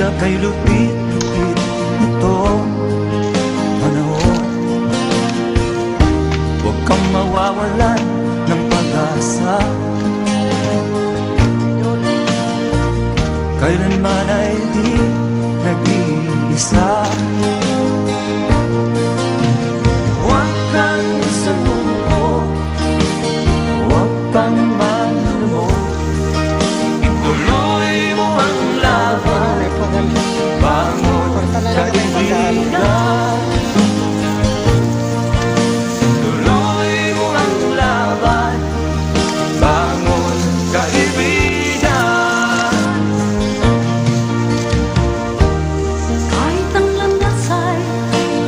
tila kay lupit-lupit itong panahon. Huwag kang mawawalan ng pag-asa, kailanman ay di nag-iisa. Huwag kang sumuko, huwag kang malumo, ituloy mo ang laban, bangon kaibigan. Ituloy mo ang laban, bangon kaibigan. Kahit ang landas ay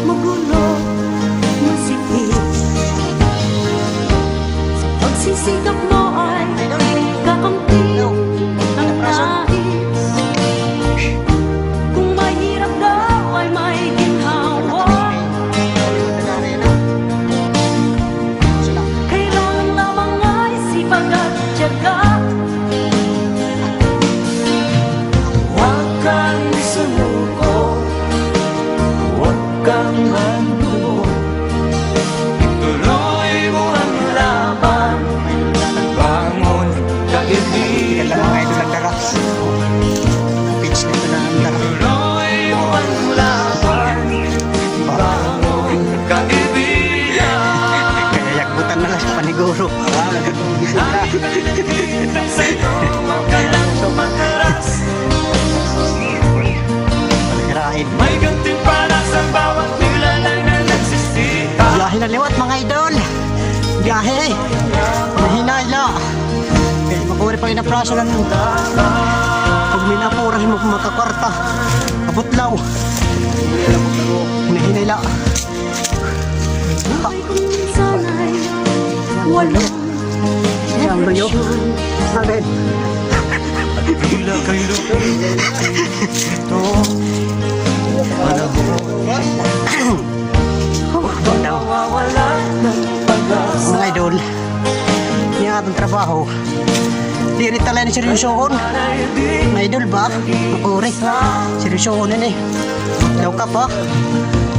magulo, masikip, sa pagsisikap mo ay kakampi ng nais. Kung mahirap daw ay may ginhawa, kailangan lamang ay sipag at tiyaga. Huwag kang sumuko, huwag kang malumo, ituloy mo ang laban, bangon kaibigan. Ituloy mo ang laban, bangon kaibigan. Yakbutan na lang sa paniguro. Lagi kang naghihintay sa'yo, huwag ka lang tumatras. Kirahin. May gantimpala sa bawat nilalang na nagsisita. Biyahe na liwat mga idol. Biyahe. Mahinayla. Eh, makuri pa rin na praso lang. Pag minapurahin mo makakwarta. Abutlaw. Hinahinayla. Buhay kung minsan ay walang Ang luyo. Amen. Tila kay lupit ito panahon. Huwag kang mawawalan ng pag-asa, Mga idol. Yung atong trabaho. Di rin talay ni seryosohon. Mga idol ba? Makuri. Seryosohon yun eh. Daw ka pa.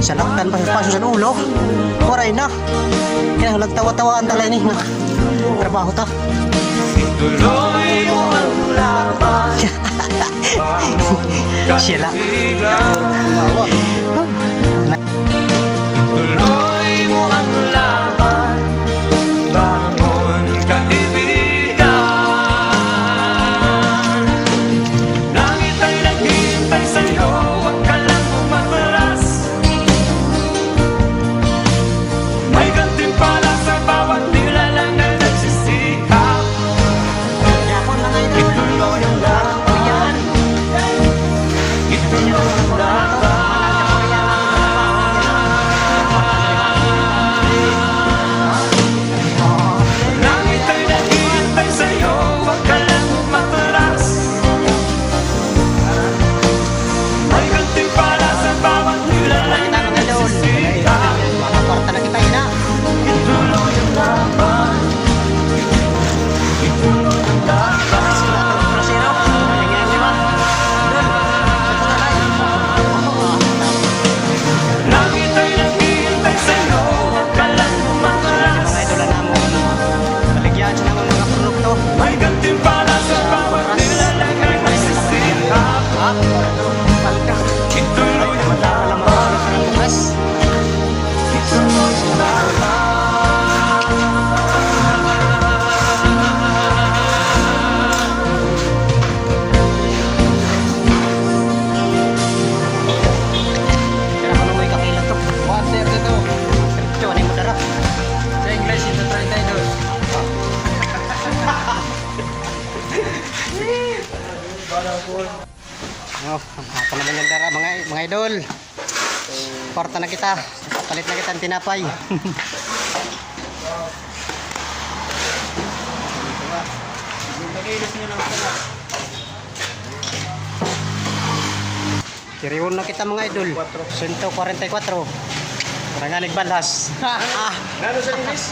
Salaktan pa sa paso sa ulo. Waray na. Kaya nagtawa-tawaan talay ni. Trabaho ta. ituloy mo ang laban, Sila. ituloy mo ang laban, bangon kaibigan. Langit ay naghihintay sa'yo, huwag ka lang umatras. May gantimpala sa bawat nilalang na nagsisikap. Ituloy ang laban, ituloy ang laban. Langit ay naghihintay sa'yo, huwag ka lang umatras. May gantimpala sa bawat nilalang na nagsisikap. Makakwarta na kita ina. Ituloy ang laban, ituloy ang laban. Langit ay naghihintay sa'yo, huwag ka lang umatras. Baligyan siya ng mga produkto. May gantimpala sa bawat nilalang na nagsisikap. Ituloy ang laban, ituloy ang laban. Kaya kung may kakila to. Water dito. Diretso, ano yung madara? Sa English, ito tayo tayo doon. Hapa naman yung dara mga idol. Porta na kita. Palit na kita ang tinapay. Kiriwon na kita mga idol. 144. Para nga nagbalas. Nano sa linis?